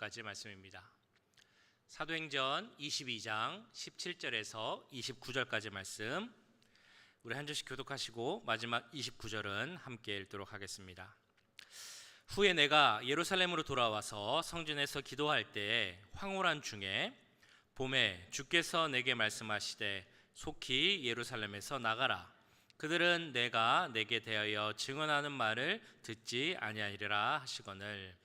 29절까지 말씀입니다. 사도행전 22장 17절에서 29절까지 말씀, 우리 한 절씩 교독하시고 마지막 29절은 함께 읽도록 하겠습니다. 후에 내가 예루살렘으로 돌아와서 성전에서 기도할 때에 황홀한 중에 봄에 주께서 내게 말씀하시되 속히 예루살렘에서 나가라. 그들은 내가 내게 대하여 증언하는 말을 듣지 아니하리라 하시거늘,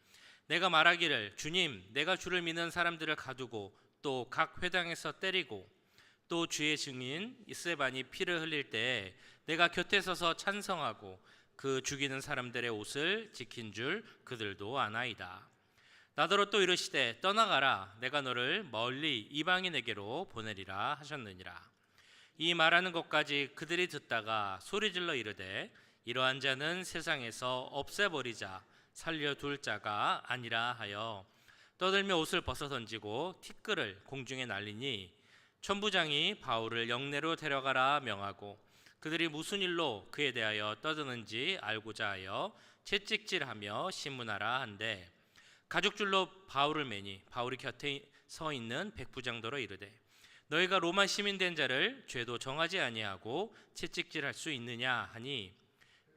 내가 말하기를 주님, 내가 주를 믿는 사람들을 가두고 또 각 회당에서 때리고 또 주의 증인 스데반이 피를 흘릴 때에 내가 곁에 서서 찬성하고 그 죽이는 사람들의 옷을 지킨 줄 그들도 아나이다. 나더러 또 이르시되 떠나가라. 내가 너를 멀리 이방인에게로 보내리라 하셨느니라. 이 말하는 것까지 그들이 듣다가 소리질러 이르되 이러한 자는 세상에서 없애버리자, 살려둘 자가 아니라 하여 떠들며 옷을 벗어 던지고 티끌을 공중에 날리니, 천부장이 바울을 영내로 데려가라 명하고 그들이 무슨 일로 그에 대하여 떠드는지 알고자 하여 채찍질하며 신문하라 한데, 가죽줄로 바울을 매니 바울이 곁에 서 있는 백부장더러 이르되 너희가 로마 시민 된 자를 죄도 정하지 아니하고 채찍질할 수 있느냐 하니,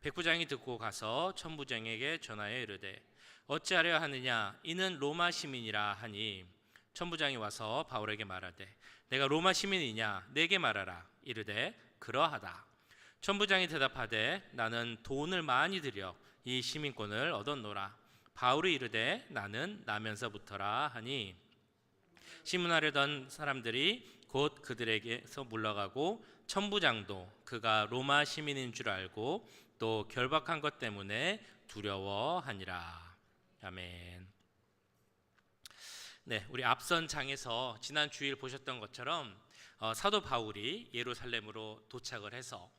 백부장이 듣고 가서 천부장에게 전하여 이르되 어찌하려 하느냐, 이는 로마 시민이라 하니, 천부장이 와서 바울에게 말하되 내가 로마 시민이냐 내게 말하라. 이르되 그러하다. 천부장이 대답하되 나는 돈을 많이 들여 이 시민권을 얻었노라. 바울이 이르되 나는 나면서부터라 하니, 신문하려던 사람들이 곧 그들에게서 물러가고 천부장도 그가 로마 시민인 줄 알고 또 결박한 것 때문에 두려워하니라. 아멘. 네, 우리 앞선 장에서 지난 주일 보셨던 것처럼 사도 바울이 예루살렘으로 도착을 해서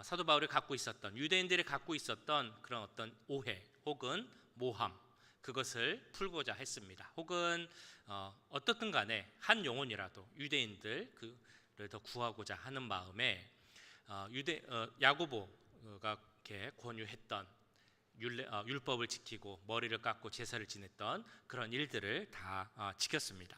사도 바울이 갖고 있었던, 유대인들이 갖고 있었던 그런 어떤 오해 혹은 모함, 그것을 풀고자 했습니다. 혹은 어떻든 간에 한 영혼이라도 유대인들을 더 구하고자 하는 마음에 야고보가 이렇게 권유했던 율법을 지키고 머리를 깎고 제사를 지냈던 그런 일들을 다 지켰습니다.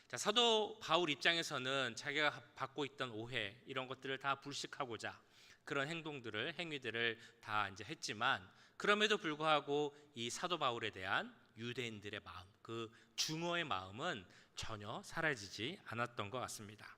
자, 사도 바울 입장에서는 자기가 받고 있던 오해, 이런 것들을 다 불식하고자 그런 행위들을 다 이제 했지만, 그럼에도 불구하고 이 사도 바울에 대한 유대인들의 마음, 그 중어의 마음은 전혀 사라지지 않았던 것 같습니다.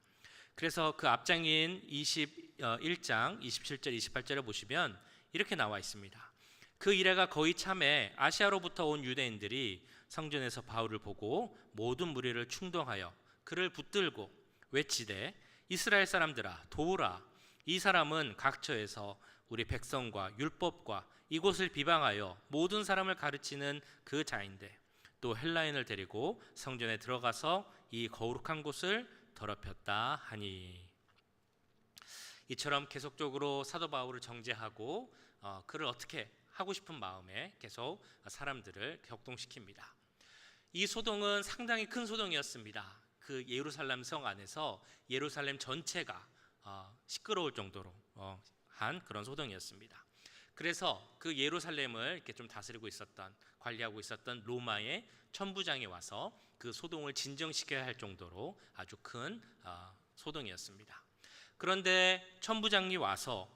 그래서 그 앞장인 21장 27절 28절을 보시면 이렇게 나와 있습니다. 그 이래가 거의 참에 아시아로부터 온 유대인들이 성전에서 바울을 보고 모든 무리를 충동하여 그를 붙들고 외치되 이스라엘 사람들아 도우라. 이 사람은 각처에서 우리 백성과 율법과 이곳을 비방하여 모든 사람을 가르치는 그 자인데 또 헬라인을 데리고 성전에 들어가서 이 거룩한 곳을 더럽혔다 하니, 이처럼 계속적으로 사도 바울을 정죄하고 그를 어떻게 하고 싶은 마음에 계속 사람들을 격동시킵니다. 이 소동은 상당히 큰 소동이었습니다. 그 예루살렘 성 안에서 예루살렘 전체가 시끄러울 정도로 한 그런 소동이었습니다. 그래서 그 예루살렘을 이렇게 좀 다스리고 있었던, 관리하고 있었던 로마의 천부장이 와서 그 소동을 진정시켜야 할 정도로 아주 큰 소동이었습니다. 그런데 천부장이 와서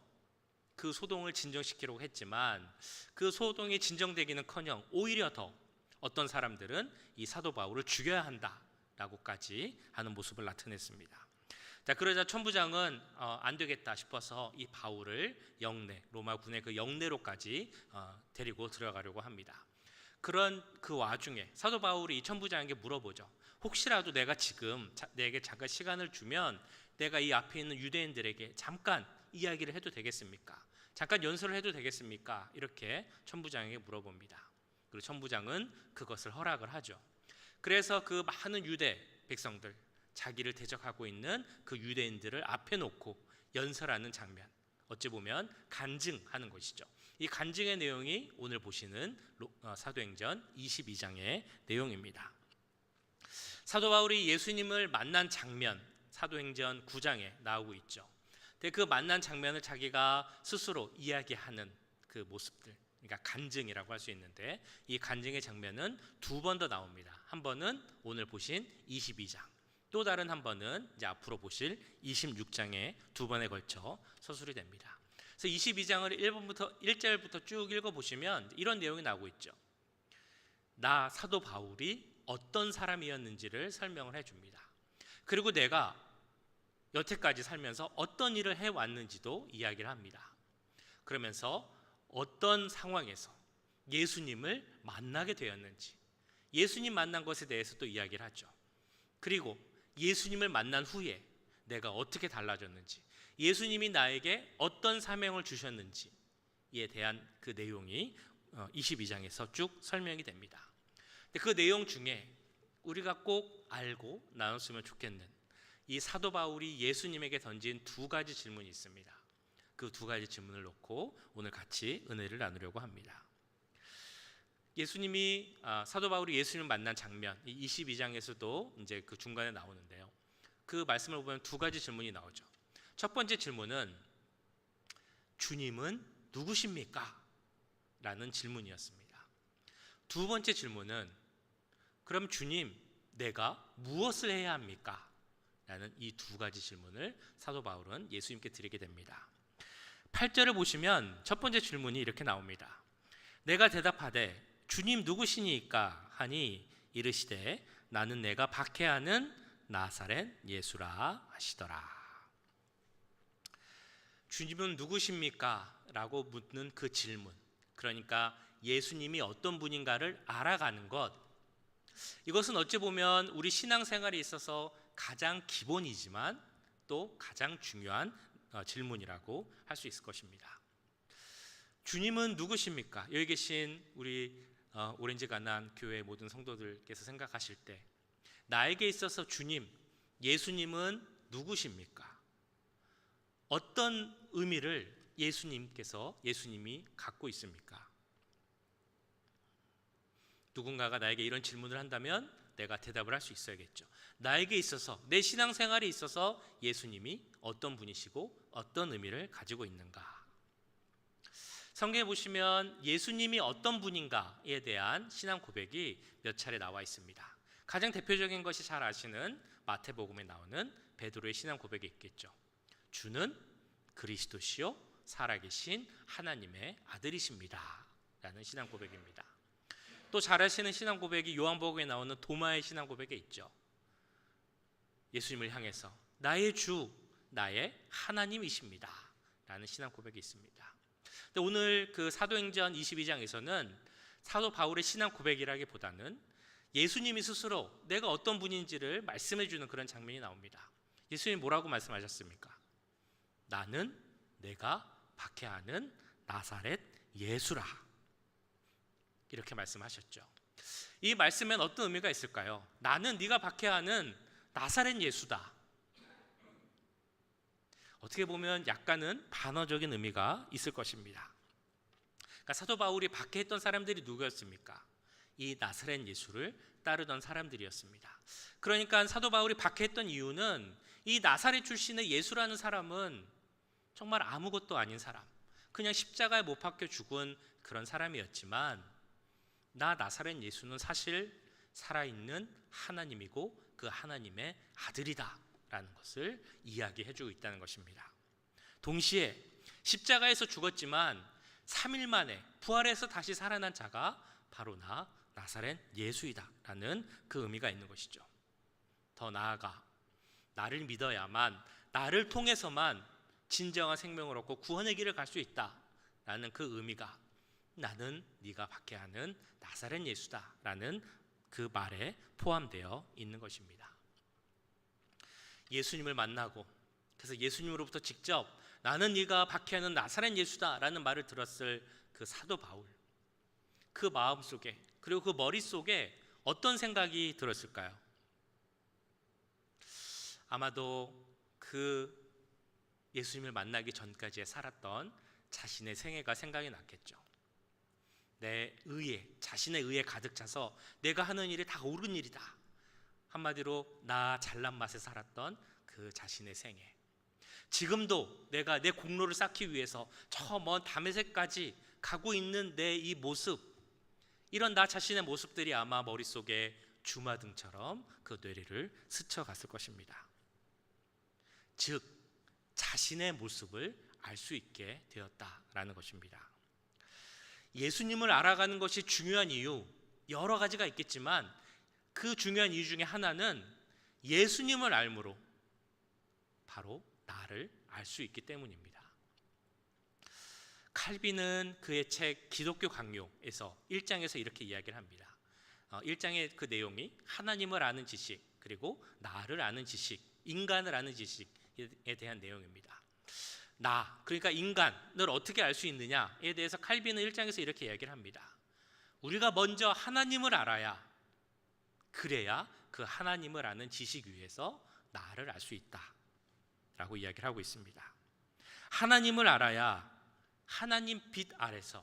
그 소동을 진정시키려고 했지만 그 소동이 진정되기는커녕 오히려 더 어떤 사람들은 이 사도 바울을 죽여야 한다라고까지 하는 모습을 나타냈습니다. 자, 그러자 천부장은 안 되겠다 싶어서 이 바울을 로마 군의 그 영내로까지 데리고 들어가려고 합니다. 그런 그 와중에 사도 바울이 이 천부장에게 물어보죠. 혹시라도 내가 지금 내게 잠깐 시간을 주면 내가 이 앞에 있는 유대인들에게 잠깐 이야기를 해도 되겠습니까? 잠깐 연설을 해도 되겠습니까? 이렇게 천부장에게 물어봅니다. 그리고 천부장은 그것을 허락을 하죠. 그래서 그 많은 유대 백성들, 자기를 대적하고 있는 그 유대인들을 앞에 놓고 연설하는 장면, 어찌 보면 간증하는 것이죠. 이 간증의 내용이 오늘 보시는 사도행전 22장의 내용입니다. 사도 바울이 예수님을 만난 장면, 사도행전 9장에 나오고 있죠. 근데 그 만난 장면을 자기가 스스로 이야기하는 그 모습들, 그러니까 간증이라고 할 수 있는데 이 간증의 장면은 두 번 더 나옵니다. 한 번은 오늘 보신 22장, 또 다른 한 번은 이제 앞으로 보실 26장에 두 번에 걸쳐 서술이 됩니다. 그래서 22장을 1절부터 쭉 읽어보시면 이런 내용이 나오고 있죠. 나 사도 바울이 어떤 사람이었는지를 설명을 해줍니다. 그리고 내가 여태까지 살면서 어떤 일을 해왔는지도 이야기를 합니다. 그러면서 어떤 상황에서 예수님을 만나게 되었는지, 예수님 만난 것에 대해서도 이야기를 하죠. 그리고 예수님을 만난 후에 내가 어떻게 달라졌는지, 예수님이 나에게 어떤 사명을 주셨는지에 대한 그 내용이 22장에서 쭉 설명이 됩니다. 그 내용 중에 우리가 꼭 알고 나눴으면 좋겠는 이 사도 바울이 예수님에게 던진 두 가지 질문이 있습니다. 그 두 가지 질문을 놓고 오늘 같이 은혜를 나누려고 합니다. 예수님이 사도 바울이 예수님을 만난 장면, 이 22장에서도 이제 그 중간에 나오는데요. 그 말씀을 보면 두 가지 질문이 나오죠. 첫 번째 질문은 주님은 누구십니까? 라는 질문이었습니다. 두 번째 질문은 그럼 주님, 내가 무엇을 해야 합니까? 라는 이 두 가지 질문을 사도 바울은 예수님께 드리게 됩니다. 8절을 보시면 첫 번째 질문이 이렇게 나옵니다. 내가 대답하되 주님 누구시니까 하니 이르시되 나는 내가 박해하는 나사렛 예수라 하시더라. 주님은 누구십니까? 라고 묻는 그 질문, 그러니까 예수님이 어떤 분인가를 알아가는 것, 이것은 어찌 보면 우리 신앙생활에 있어서 가장 기본이지만 또 가장 중요한 질문이라고 할 수 있을 것입니다. 주님은 누구십니까? 여기 계신 우리 오렌지 가난 교회 모든 성도들께서 생각하실 때 나에게 있어서 주님, 예수님은 누구십니까? 어떤 의미를 예수님이 갖고 있습니까? 누군가가 나에게 이런 질문을 한다면 내가 대답을 할 수 있어야겠죠. 나에게 있어서, 내 신앙생활에 있어서 예수님이 어떤 분이시고 어떤 의미를 가지고 있는가? 성경에 보시면 예수님이 어떤 분인가에 대한 신앙 고백이 몇 차례 나와 있습니다. 가장 대표적인 것이 잘 아시는 마태복음에 나오는 베드로의 신앙 고백이 있겠죠. 주는 그리스도시요 살아계신 하나님의 아들이십니다 라는 신앙 고백입니다. 또 잘 아시는 신앙 고백이 요한복음에 나오는 도마의 신앙 고백에 있죠. 예수님을 향해서 나의 주, 나의 하나님이십니다 라는 신앙 고백이 있습니다. 근데 오늘 그 사도행전 22장에서는 사도 바울의 신앙 고백이라기보다는 예수님이 스스로 내가 어떤 분인지를 말씀해 주는 그런 장면이 나옵니다. 예수님이 뭐라고 말씀하셨습니까? 나는 내가 박해하는 나사렛 예수라, 이렇게 말씀하셨죠. 이 말씀엔 어떤 의미가 있을까요? 나는 네가 박해하는 나사렛 예수다. 어떻게 보면 약간은 반어적인 의미가 있을 것입니다. 그러니까 사도 바울이 박해했던 사람들이 누구였습니까? 이 나사렛 예수를 따르던 사람들이었습니다. 그러니까 사도 바울이 박해했던 이유는 이 나사렛 출신의 예수라는 사람은 정말 아무것도 아닌 사람, 그냥 십자가에 못 박혀 죽은 그런 사람이었지만 나 나사렛 예수는 사실 살아있는 하나님이고 그 하나님의 아들이다 라는 것을 이야기해주고 있다는 것입니다. 동시에 십자가에서 죽었지만 3일 만에 부활해서 다시 살아난 자가 바로 나 나사렛 예수이다 라는 그 의미가 있는 것이죠. 더 나아가 나를 믿어야만, 나를 통해서만 진정한 생명을 얻고 구원의 길을 갈 수 있다 라는 그 의미가 나는 네가 박해하는 나사렛 예수다 라는 그 말에 포함되어 있는 것입니다. 예수님을 만나고 그래서 예수님으로부터 직접 나는 네가 박해하는 나사렛 예수다 라는 말을 들었을 그 사도 바울, 그 마음속에 그리고 그 머릿속에 어떤 생각이 들었을까요? 아마도 그 예수님을 만나기 전까지 살았던 자신의 생애가 생각이 났겠죠. 내 의에, 자신의 의에 가득 차서 내가 하는 일이 다 옳은 일이다, 한마디로 나 잘난 맛에 살았던 그 자신의 생애, 지금도 내가 내 공로를 쌓기 위해서 저 먼 다메섹까지 가고 있는 내 이 모습, 이런 나 자신의 모습들이 아마 머릿속에 주마등처럼 그 뇌리를 스쳐갔을 것입니다. 즉 자신의 모습을 알 수 있게 되었다라는 것입니다. 예수님을 알아가는 것이 중요한 이유, 여러 가지가 있겠지만 그 중요한 이유 중에 하나는 예수님을 알므로 바로 나를 알 수 있기 때문입니다. 칼빈은 그의 책 기독교 강요에서 1장에서 이렇게 이야기를 합니다. 1장의 그 내용이 하나님을 아는 지식, 그리고 나를 아는 지식, 인간을 아는 지식에 대한 내용입니다. 그러니까 인간을 어떻게 알 수 있느냐에 대해서 칼빈은 1장에서 이렇게 이야기를 합니다. 우리가 먼저 하나님을 알아야, 그래야 그 하나님을 아는 지식 위에서 나를 알 수 있다 라고 이야기를 하고 있습니다. 하나님을 알아야 하나님 빛 아래서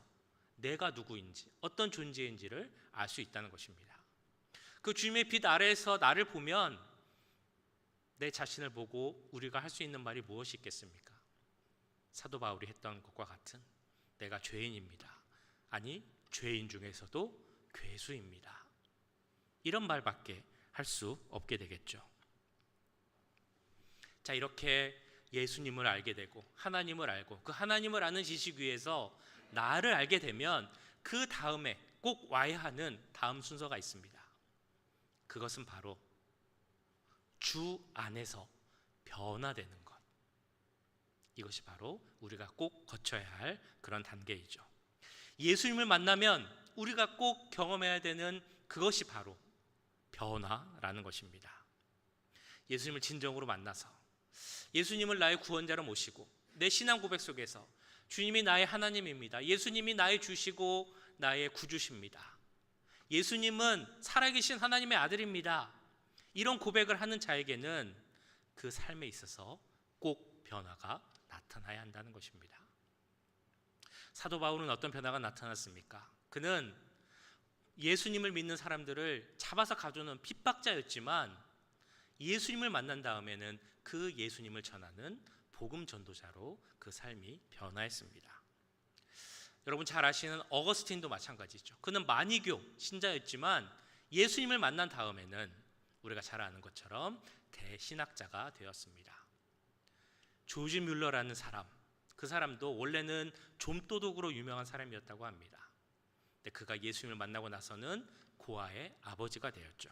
내가 누구인지, 어떤 존재인지를 알 수 있다는 것입니다. 그 주님의 빛 아래에서 나를 보면 내 자신을 보고 우리가 할 수 있는 말이 무엇이 있겠습니까? 사도 바울이 했던 것과 같은 내가 죄인입니다. 아니, 죄인 중에서도 괴수입니다. 이런 말밖에 할 수 없게 되겠죠. 자, 이렇게 예수님을 알게 되고 하나님을 알고 그 하나님을 아는 지식 위에서 나를 알게 되면 그 다음에 꼭 와야 하는 다음 순서가 있습니다. 그것은 바로 주 안에서 변화되는 것. 이것이 바로 우리가 꼭 거쳐야 할 그런 단계이죠. 예수님을 만나면 우리가 꼭 경험해야 되는 그것이 바로 변화라는 것입니다. 예수님을 진정으로 만나서 예수님을 나의 구원자로 모시고 내 신앙 고백 속에서 주님이 나의 하나님입니다. 예수님이 나의 주시고 나의 구주십니다. 예수님은 살아계신 하나님의 아들입니다. 이런 고백을 하는 자에게는 그 삶에 있어서 꼭 변화가 나타나야 한다는 것입니다. 사도 바울은 어떤 변화가 나타났습니까? 그는 예수님을 믿는 사람들을 잡아서 가두는 핍박자였지만 예수님을 만난 다음에는 그 예수님을 전하는 복음 전도자로 그 삶이 변화했습니다. 여러분 잘 아시는 어거스틴도 마찬가지죠. 그는 만이교 신자였지만 예수님을 만난 다음에는 우리가 잘 아는 것처럼 대신학자가 되었습니다. 조지 뮬러라는 사람, 그 사람도 원래는 좀도둑으로 유명한 사람이었다고 합니다. 근데 그가 예수님을 만나고 나서는 고아의 아버지가 되었죠.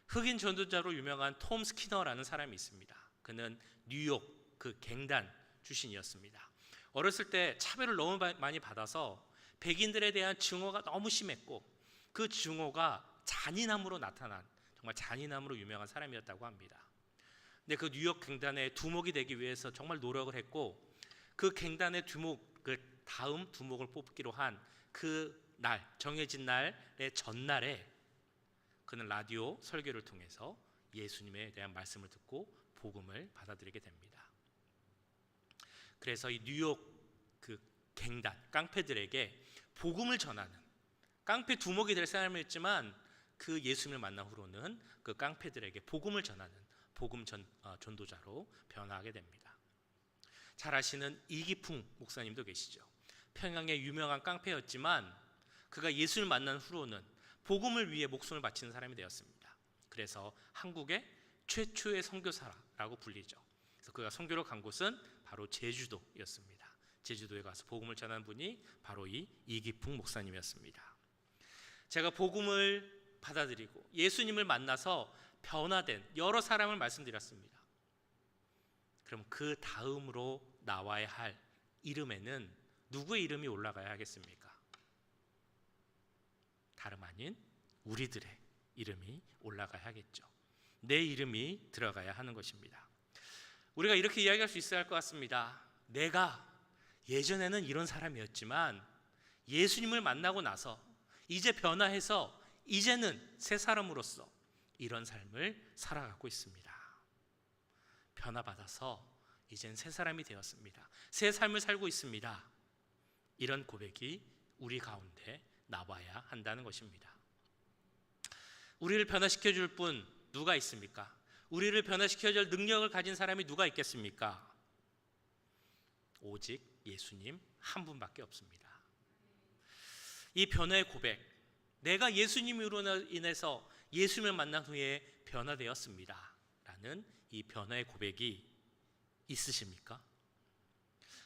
흑인 전도자로 유명한 톰 스키너라는 사람이 있습니다. 그는 뉴욕 그 갱단 출신이었습니다. 어렸을 때 차별을 너무 많이 받아서 백인들에 대한 증오가 너무 심했고 그 증오가 잔인함으로 나타난, 정말 잔인함으로 유명한 사람이었다고 합니다. 근데 그 뉴욕 갱단의 두목이 되기 위해서 정말 노력을 했고 그 갱단의 두목, 그 다음 두목을 뽑기로 한 그 날, 정해진 날의 전날에 그는 라디오 설교를 통해서 예수님에 대한 말씀을 듣고 복음을 받아들이게 됩니다. 그래서 이 뉴욕 그 갱단, 깡패들에게 복음을 전하는, 깡패 두목이 될 사람이었지만 그 예수님을 만난 후로는 그 깡패들에게 복음을 전하는 복음 전도자로 변화하게 됩니다. 잘 아시는 이기풍 목사님도 계시죠. 평양의 유명한 깡패였지만 그가 예수를 만난 후로는 복음을 위해 목숨을 바치는 사람이 되었습니다. 그래서 한국의 최초의 선교사라고 불리죠. 그래서 그가 선교로 간 곳은 바로 제주도였습니다. 제주도에 가서 복음을 전한 분이 바로 이 이기풍 목사님이었습니다. 제가 복음을 받아들이고 예수님을 만나서 변화된 여러 사람을 말씀드렸습니다. 그럼 그 다음으로 나와야 할 이름에는 누구의 이름이 올라가야 하겠습니까? 다름 아닌 우리들의 이름이 올라가야 하겠죠. 내 이름이 들어가야 하는 것입니다. 우리가 이렇게 이야기할 수 있어야 할 것 같습니다. 내가 예전에는 이런 사람이었지만 예수님을 만나고 나서 이제 변화해서 이제는 새 사람으로서 이런 삶을 살아가고 있습니다. 변화받아서 이젠 새 사람이 되었습니다. 새 삶을 살고 있습니다. 이런 고백이 우리 가운데 나와야 한다는 것입니다. 우리를 변화시켜 줄 분 누가 있습니까? 우리를 변화시켜 줄 능력을 가진 사람이 누가 있겠습니까? 오직 예수님 한 분밖에 없습니다. 이 변화의 고백, 내가 예수님으로 인해서 예수님을 만난 후에 변화되었습니다 라는 이 변화의 고백이 있으십니까?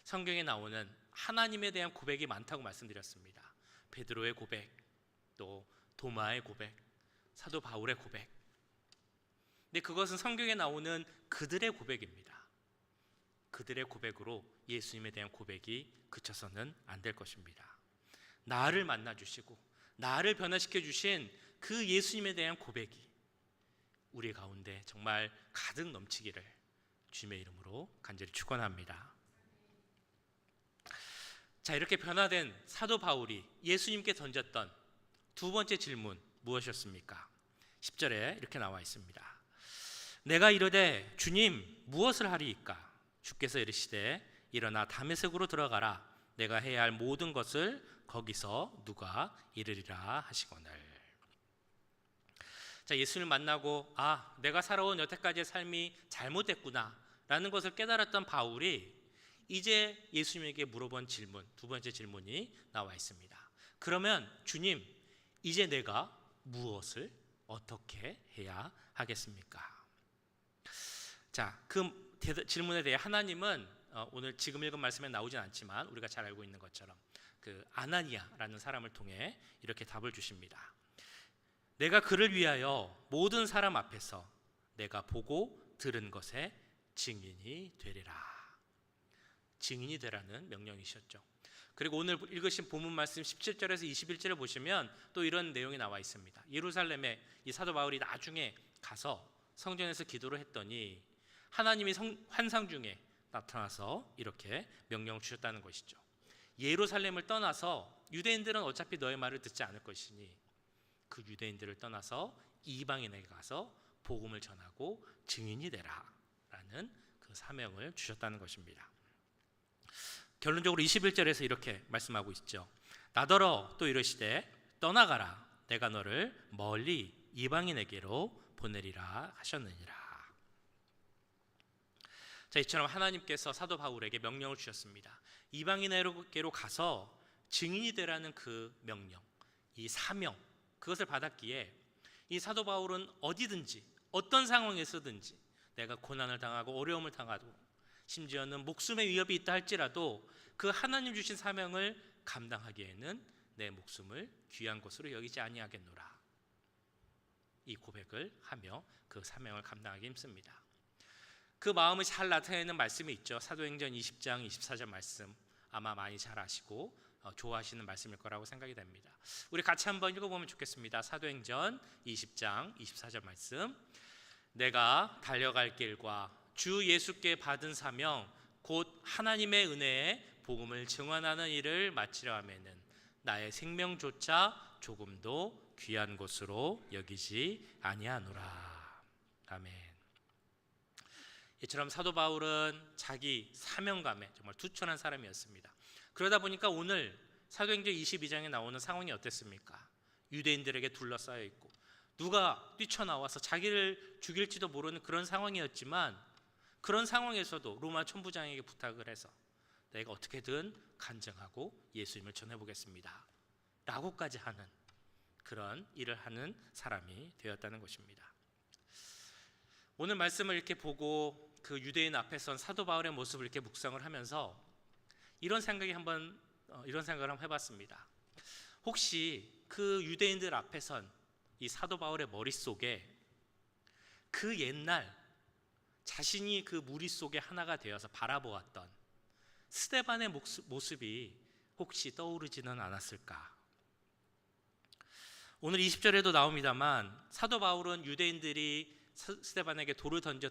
성경에 나오는 하나님에 대한 고백이 많다고 말씀드렸습니다. 베드로의 고백, 또 도마의 고백, 사도 바울의 고백. 근데 그것은 성경에 나오는 그들의 고백입니다. 그들의 고백으로 예수님에 대한 고백이 그쳐서는 안 될 것입니다. 나를 만나 주시고 나를 변화시켜 주신 그 예수님에 대한 고백이 우리 가운데 정말 가득 넘치기를 주님의 이름으로 간절히 축원합니다. 자, 이렇게 변화된 사도 바울이 예수님께 던졌던 두 번째 질문 무엇이었습니까? 10절에 이렇게 나와 있습니다. 내가 이르되 주님 무엇을 하리이까? 주께서 이르시되 일어나 다메섹으로 들어가라. 내가 해야 할 모든 것을 거기서 누가 이르리라 하시거늘. 자, 예수님을 만나고 내가 살아온 여태까지의 삶이 잘못됐구나 라는 것을 깨달았던 바울이 이제 예수님에게 물어본 질문, 두 번째 질문이 나와 있습니다. 그러면 주님, 이제 내가 무엇을 어떻게 해야 하겠습니까? 자, 그 질문에 대해 하나님은 오늘 지금 읽은 말씀에 나오진 않지만 우리가 잘 알고 있는 것처럼 그 아나니아라는 사람을 통해 이렇게 답을 주십니다. 내가 그를 위하여 모든 사람 앞에서 내가 보고 들은 것에 증인이 되리라. 증인이 되라는 명령이셨죠. 그리고 오늘 읽으신 본문 말씀 17절에서 21절을 보시면 또 이런 내용이 나와 있습니다. 예루살렘에 이 사도 바울이 나중에 가서 성전에서 기도를 했더니 하나님이 환상 중에 나타나서 이렇게 명령을 주셨다는 것이죠. 예루살렘을 떠나서 유대인들은 어차피 너의 말을 듣지 않을 것이니 그 유대인들을 떠나서 이방인에게 가서 복음을 전하고 증인이 되라 라는 그 사명을 주셨다는 것입니다. 결론적으로 21절에서 이렇게 말씀하고 있죠. 나더러 또 이르시되 떠나가라. 내가 너를 멀리 이방인에게로 보내리라 하셨느니라. 자, 이처럼 하나님께서 사도 바울에게 명령을 주셨습니다. 이방인에게로 가서 증인이 되라는 그 명령, 이 사명, 그것을 받았기에 이 사도 바울은 어디든지 어떤 상황에서든지 내가 고난을 당하고 어려움을 당하고 심지어는 목숨의 위협이 있다 할지라도 그 하나님 주신 사명을 감당하기에는 내 목숨을 귀한 것으로 여기지 아니하겠노라. 이 고백을 하며 그 사명을 감당하기 힘씁니다. 그 마음을 잘 나타내는 말씀이 있죠. 사도행전 20장 24절 말씀 아마 많이 잘 아시고 좋아하시는 말씀일 거라고 생각이 됩니다. 우리 같이 한번 읽어보면 좋겠습니다. 사도행전 20장 24절 말씀. 내가 달려갈 길과 주 예수께 받은 사명 곧 하나님의 은혜에 복음을 증언하는 일을 마치려 하면은 나의 생명조차 조금도 귀한 것으로 여기지 아니하노라. 아멘. 이처럼 사도 바울은 자기 사명감에 정말 투철한 사람이었습니다. 그러다 보니까 오늘 사도행전 22장에 나오는 상황이 어땠습니까? 유대인들에게 둘러싸여 있고 누가 뛰쳐나와서 자기를 죽일지도 모르는 그런 상황이었지만 그런 상황에서도 로마 천부장에게 부탁을 해서 내가 어떻게든 간증하고 예수님을 전해보겠습니다 라고까지 하는 그런 일을 하는 사람이 되었다는 것입니다. 오늘 말씀을 이렇게 보고 그 유대인 앞에 선 사도 바울의 모습을 이렇게 묵상을 하면서 이런 생각을 한번 해봤습니다. 혹시 그 유대인들 앞에 선 이 사도 바울의 머릿속에 그 옛날 자신이 그 무리 속에 하나가 되어서 바라보았던 스데반의 모습이 혹시 떠오르지는 않았을까? 오늘 20절에도 나옵니다만 사도 바울은 유대인들이 스데반에게 돌을 던져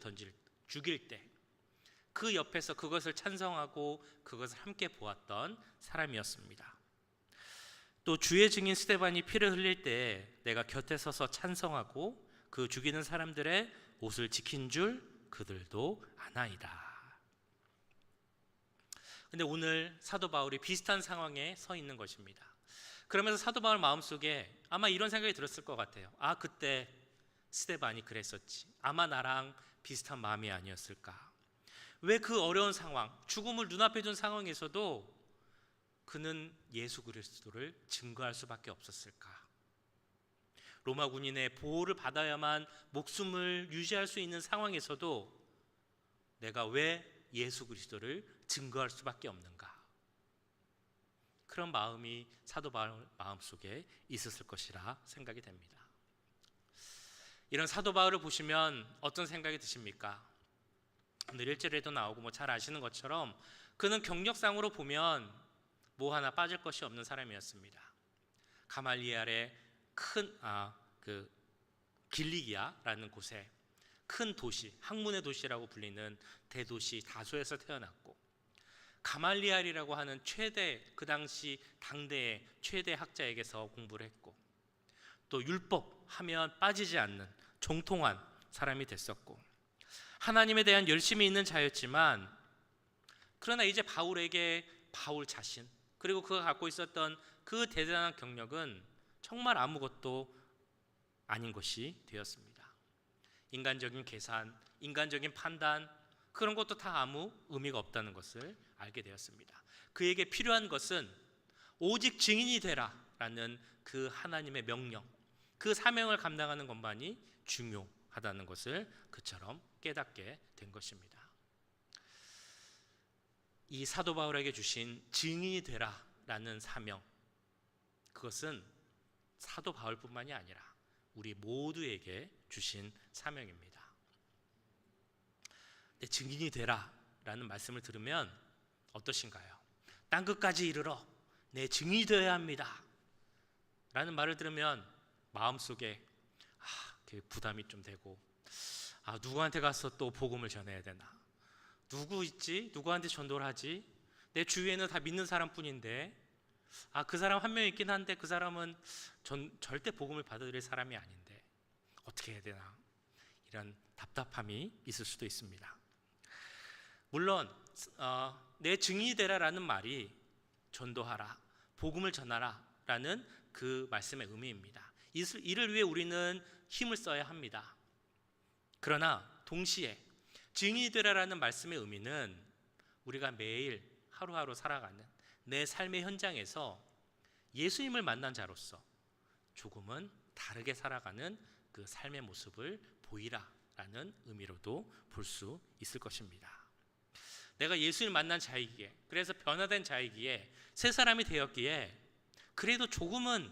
죽일 때 그 옆에서 그것을 찬성하고 그것을 함께 보았던 사람이었습니다. 또 주의 증인 스데반이 피를 흘릴 때 내가 곁에 서서 찬성하고 그 죽이는 사람들의 옷을 지킨 줄 그들도 아나이다. 근데 오늘 사도 바울이 비슷한 상황에 서 있는 것입니다. 그러면서 사도 바울 마음속에 아마 이런 생각이 들었을 것 같아요. 그때 스데반이 그랬었지. 아마 나랑 비슷한 마음이 아니었을까. 왜 그 어려운 상황, 죽음을 눈앞에 둔 상황에서도 그는 예수 그리스도를 증거할 수밖에 없었을까? 로마 군인의 보호를 받아야만 목숨을 유지할 수 있는 상황에서도 내가 왜 예수 그리스도를 증거할 수밖에 없는가? 그런 마음이 사도 바울 마음속에 있었을 것이라 생각이 됩니다. 이런 사도 바울을 보시면 어떤 생각이 드십니까? 오늘 1절에도 나오고 잘 아시는 것처럼 그는 경력상으로 보면 뭐 하나 빠질 것이 없는 사람이었습니다. 가말리엘의 큰 길리기아라는 곳에 큰 도시, 학문의 도시라고 불리는 대도시 다소에서 태어났고, 가말리엘이라고 하는 그 당시 당대의 최대 학자에게서 공부를 했고, 또 율법 하면 빠지지 않는 정통한 사람이 됐었고, 하나님에 대한 열심이 있는 자였지만, 그러나 이제 바울에게 바울 자신, 그리고 그가 갖고 있었던 그 대단한 경력은 정말 아무것도 아닌 것이 되었습니다. 인간적인 계산, 인간적인 판단, 그런 것도 다 아무 의미가 없다는 것을 알게 되었습니다. 그에게 필요한 것은 오직 증인이 되라 라는 그 하나님의 명령, 그 사명을 감당하는 것만이 중요하다는 것을 그처럼 깨닫게 된 것입니다. 이 사도 바울에게 주신 증인이 되라 라는 사명, 그것은 사도 바울뿐만이 아니라 우리 모두에게 주신 사명입니다. 내 증인이 되라 라는 말씀을 들으면 어떠신가요? 땅 끝까지 이르러 내 증인이 되어야 합니다 라는 말을 들으면 마음속에 부담이 좀 되고, 누구한테 가서 또 복음을 전해야 되나? 누구 있지? 누구한테 전도를 하지? 내 주위에는 다 믿는 사람뿐인데, 그 사람 한 명 있긴 한데 그 사람은 절대 복음을 받아들일 사람이 아닌데 어떻게 해야 되나? 이런 답답함이 있을 수도 있습니다. 물론 내 증인이 되라라는 말이 전도하라, 복음을 전하라 라는 그 말씀의 의미입니다. 이를 위해 우리는 힘을 써야 합니다. 그러나 동시에 증인이 되라라는 말씀의 의미는 우리가 매일 하루하루 살아가는 내 삶의 현장에서 예수님을 만난 자로서 조금은 다르게 살아가는 그 삶의 모습을 보이라라는 의미로도 볼 수 있을 것입니다. 내가 예수님을 만난 자이기에, 그래서 변화된 자이기에, 새 사람이 되었기에 그래도 조금은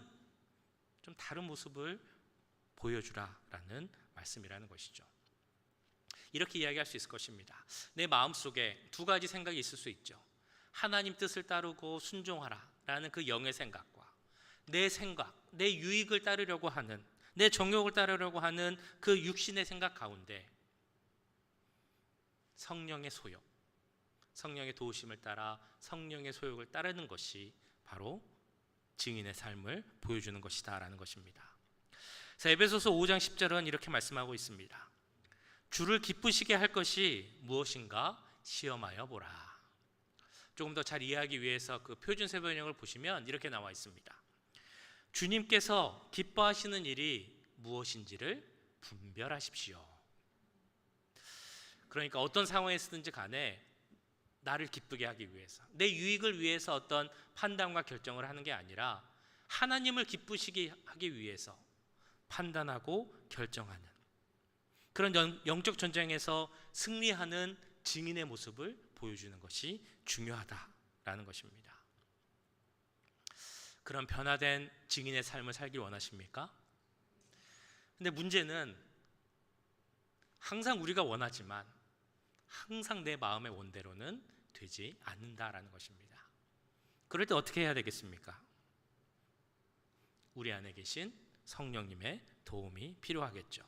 좀 다른 모습을 보여주라라는 말씀이라는 것이죠. 이렇게 이야기할 수 있을 것입니다. 내 마음속에 두 가지 생각이 있을 수 있죠. 하나님 뜻을 따르고 순종하라 라는 그 영의 생각과 내 생각, 내 유익을 따르려고 하는, 내 정욕을 따르려고 하는 그 육신의 생각 가운데 성령의 소욕, 성령의 도우심을 따라 성령의 소욕을 따르는 것이 바로 증인의 삶을 보여주는 것이다 라는 것입니다. 에베소서 5장 10절은 이렇게 말씀하고 있습니다. 주를 기쁘시게 할 것이 무엇인가 시험하여 보라. 조금 더 잘 이해하기 위해서 그 표준 세번역을 보시면 이렇게 나와 있습니다. 주님께서 기뻐하시는 일이 무엇인지를 분별하십시오. 그러니까 어떤 상황에 쓰든지 간에 나를 기쁘게 하기 위해서, 내 유익을 위해서 어떤 판단과 결정을 하는 게 아니라 하나님을 기쁘시게 하기 위해서 판단하고 결정하는 그런 영적 전쟁에서 승리하는 증인의 모습을 보여주는 것이 중요하다라는 것입니다. 그런 변화된 증인의 삶을 살길 원하십니까? 근데 문제는 항상 우리가 원하지만 항상 내 마음의 원대로는 되지 않는다라는 것입니다. 그럴 때 어떻게 해야 되겠습니까? 우리 안에 계신 성령님의 도움이 필요하겠죠.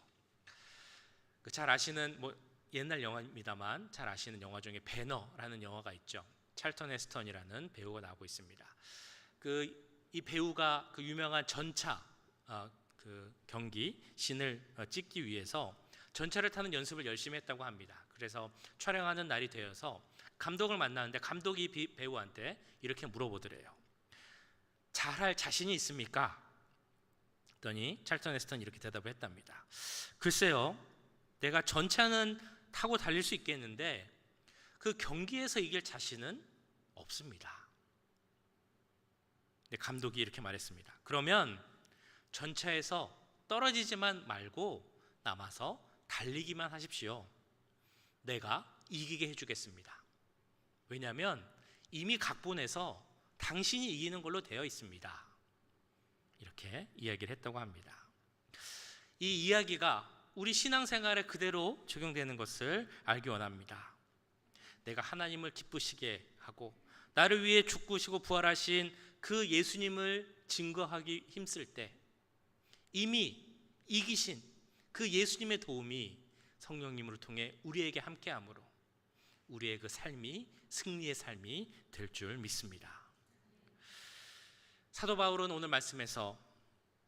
잘 아시는 옛날 영화입니다만 잘 아시는 영화 중에 배너라는 영화가 있죠. 찰턴 헤스턴이라는 배우가 나오고 있습니다. 이 배우가 그 유명한 전차 경기 씬을 찍기 위해서 전차를 타는 연습을 열심히 했다고 합니다. 그래서 촬영하는 날이 되어서 감독을 만나는데 감독이 배우한테 이렇게 물어보더래요. 잘할 자신이 있습니까? 그랬더니 찰턴 헤스턴이 이렇게 대답을 했답니다. 글쎄요, 내가 전차는 타고 달릴 수 있겠는데 그 경기에서 이길 자신은 없습니다. 근데 감독이 이렇게 말했습니다. 그러면 전차에서 떨어지지만 말고 남아서 달리기만 하십시오. 내가 이기게 해주겠습니다. 왜냐하면 이미 각본에서 당신이 이기는 걸로 되어 있습니다. 이렇게 이야기를 했다고 합니다. 이 이야기가 우리 신앙생활에 그대로 적용되는 것을 알기 원합니다. 내가 하나님을 기쁘시게 하고 나를 위해 죽으시고 부활하신 그 예수님을 증거하기 힘쓸 때 이미 이기신 그 예수님의 도움이 성령님으로 통해 우리에게 함께함으로 우리의 그 삶이 승리의 삶이 될 줄 믿습니다. 사도 바울은 오늘 말씀에서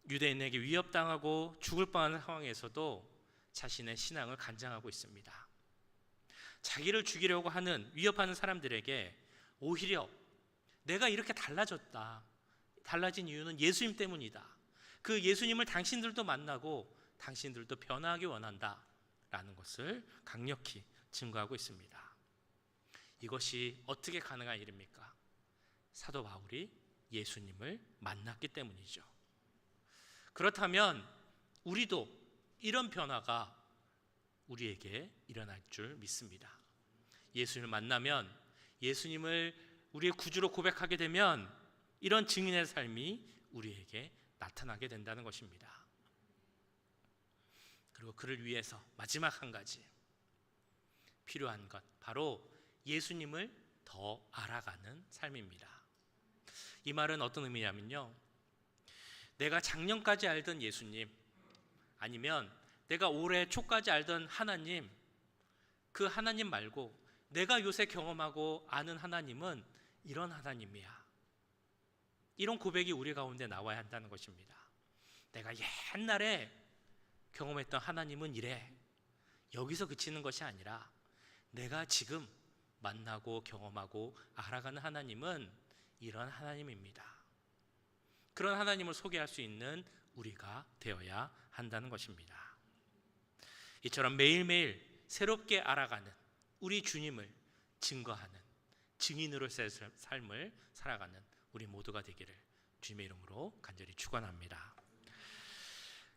유대인에게 위협당하고 죽을 뻔한 상황에서도 자신의 신앙을 간장하고 있습니다. 자기를 죽이려고 하는 위협하는 사람들에게 오히려 내가 이렇게 달라졌다. 달라진 이유는 예수님 때문이다. 그 예수님을 당신들도 만나고 당신들도 변화하기 원한다. 라는 것을 강력히 증거하고 있습니다. 이것이 어떻게 가능한 일입니까? 사도 바울이 예수님을 만났기 때문이죠. 그렇다면 우리도 이런 변화가 우리에게 일어날 줄 믿습니다. 예수님을 만나면, 예수님을 우리의 구주로 고백하게 되면 이런 증인의 삶이 우리에게 나타나게 된다는 것입니다. 그리고 그를 위해서 마지막 한 가지 필요한 것, 바로 예수님을 더 알아가는 삶입니다. 이 말은 어떤 의미냐면요, 내가 작년까지 알던 예수님, 아니면 내가 올해 초까지 알던 하나님, 그 하나님 말고 내가 요새 경험하고 아는 하나님은 이런 하나님이야. 이런 고백이 우리 가운데 나와야 한다는 것입니다. 내가 옛날에 경험했던 하나님은 이래. 여기서 그치는 것이 아니라 내가 지금 만나고 경험하고 알아가는 하나님은 이런 하나님입니다. 그런 하나님을 소개할 수 있는 우리가 되어야 한다는 것입니다. 이처럼 매일매일 새롭게 알아가는 우리 주님을 증거하는 증인으로의 삶을 살아가는 우리 모두가 되기를 주님의 이름으로 간절히 축원합니다.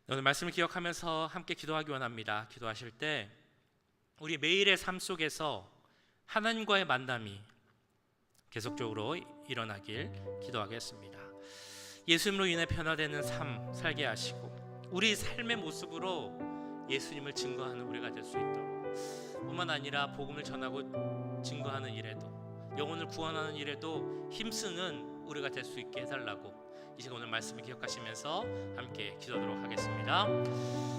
오늘 말씀을 기억하면서 함께 기도하기 원합니다. 기도하실 때 우리 매일의 삶 속에서 하나님과의 만남이 계속적으로 일어나길 기도하겠습니다. 예수님으로 인해 변화되는 삶 살게 하시고 우리 삶의 모습으로 예수님을 증거하는 우리가 될 수 있도록, 뿐만 아니라 복음을 전하고 증거하는 일에도, 영혼을 구원하는 일에도 힘쓰는 우리가 될 수 있게 해달라고 이 시간 오늘 말씀을 기억하시면서 함께 기도하도록 하겠습니다.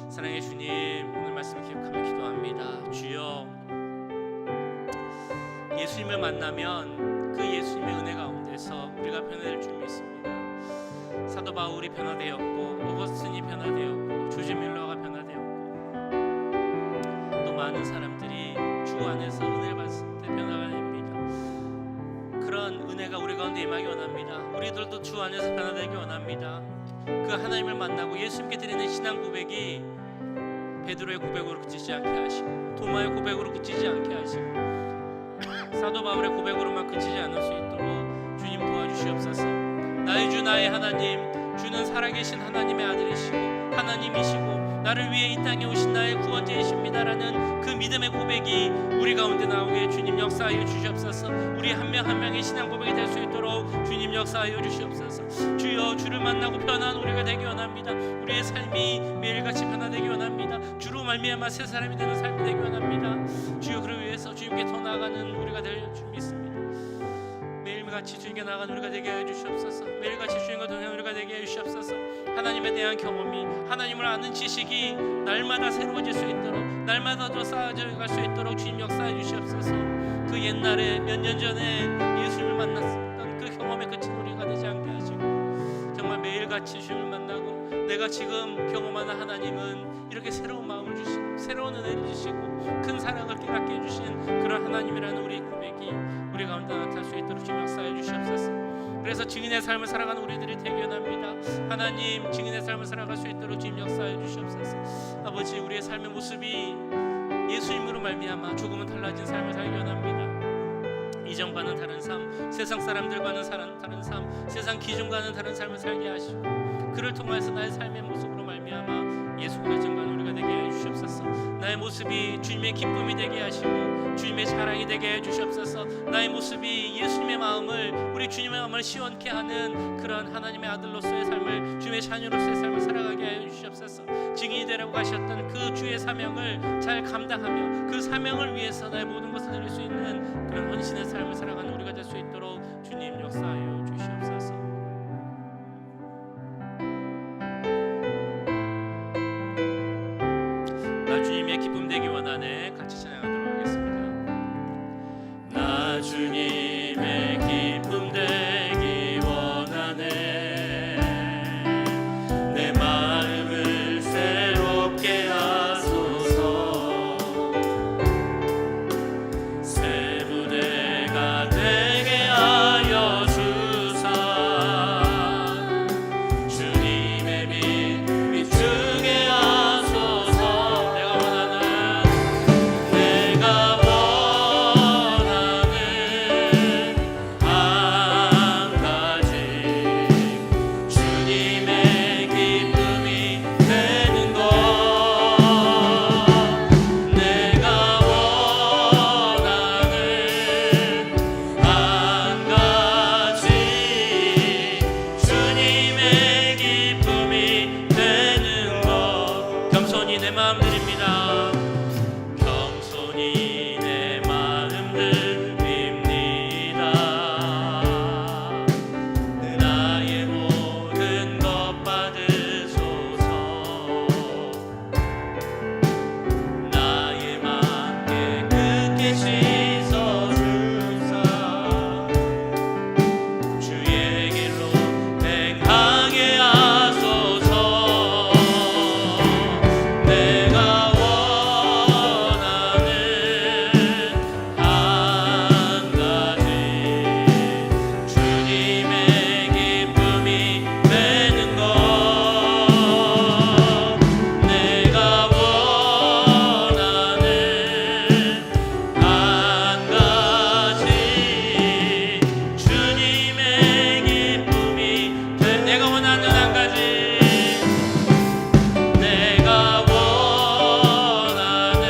사랑의 주님, 오늘 말씀을 기억하며 기도합니다. 주여, 예수님을 만나면 그 예수님의 은혜 가운데서 우리가 변화될 줄 믿습니다. 사도 바울이 변화되었고, 오거스틴이 변화되었고, 조지 밀러가 변화되었고, 또 많은 사람들이 주 안에서 은혜를 받을 때 변화가 됩니다. 그런 은혜가 우리 가운데 임하기 원합니다. 우리들도 주 안에서 변화되기 원합니다. 그 하나님을 만나고 예수님께 드리는 신앙 고백이 베드로의 고백으로 그치지 않게 하시고, 도마의 고백으로 그치지 않게 하시고, 사도 바울의 고백으로만 그치지 않을 수 있도록 주님 도와주시옵소서. 나의 주 나의 하나님, 주는 살아계신 하나님의 아들이시고 하나님이시고 나를 위해 이 땅에 오신 나의 구원자이십니다라는 그 믿음의 고백이 우리 가운데 나오게 주님 역사하여 주시옵소서. 우리 한 명 한 명의 신앙 고백이 될 수 있도록 주님 역사하여 주시옵소서. 주여, 주를 만나고 변화한 우리가 되기 원합니다. 우리의 삶이 매일같이 변화되기 원합니다. 주로 말미암아 새 사람이 되는 삶이 되기 원합니다. 주여, 그를 위해서 주님께 더 나아가는 우리가 될 줄 믿습니다. 매일같이 주님께 나아가는 우리가 되게 하여 주시옵소서. 매일같이 주님과 동행하는 우리가 되게 하여 주시옵소서. 하나님에 대한 경험이, 하나님을 아는 지식이 날마다 새로워질 수 있도록, 날마다 더 쌓아져 갈 수 있도록 주님 역사해 주시옵소서. 그 옛날에 몇 년 전에 예수님을 만났었던 그 경험에 그친 우리가 되지 않게 하시고, 정말 매일같이 주님을 만나고 내가 지금 경험하는 하나님은 이렇게 새로운 마음을 주시고 새로운 은혜를 주시고 큰 사랑을 깨닫게 해주신 그런 하나님이라는 우리의 고백이 우리 가운데 나타날 수 있도록 주님 역사해 주시옵소서. 그래서 증인의 삶을 살아가는 우리들이 되기 원합니다. 하나님, 증인의 삶을 살아갈 수 있도록 주님 역사해 주시옵소서. 아버지, 우리의 삶의 모습이 예수님으로 말미암아 조금은 달라진 삶을 살기 원합니다. 이전과는 다른 삶, 세상 사람들과는 다른 삶, 세상 기준과는 다른 삶을 살게 하시고 그를 통해서 나의 삶의 모습으로 말미암아 예수 그리스도의 우리가 되게 해 주시옵소서. 나의 모습이 주님의 기쁨이 되게 하시고 주님의 자랑이 되게 해 주시옵소서. 나의 모습이 예수님의 마음을, 우리 주님의 마음을 시원케 하는 그런 하나님의 아들로서의 삶을, 주님의 자녀로서의 삶을 살아가게 해 주시옵소서. 증인이 되라고 하셨던 그 주의 사명을 잘 감당하며 그 사명을 위해서 나의 모든 것을 드릴 수 있는 그런 헌신의 삶을 살아가는 우리가 될 수 있도록 주님 역사하여 주시옵소서. 나 주님의 기쁨 되기 원하네. 같이 찬양하도록 하겠습니다. 나 주님의 기쁨 되기 원하네. 내 마음을 새롭게 하소서. 새 무대가 되게 하여 주사. 주님의 빛 비추게 하소서. 내가 원하는 한 가지 주님의 기쁨이 되는 것. 내가 원하는 한 가지 주님의 기쁨이 되는 것. 겸손히 내 마음 드립니다. 겸손히 내 마음 드립니다. 나의 모든 것 받으소서. 나의 맘 깨끗게 씻어주사. 주의 길로 행하게 하소서. 내가 원하는 한 가지 주님의 기쁨이 되는 것. 내가 원하는 한 가지 주님의 기쁨이 내가 원하는 한 가지. 내가 원하는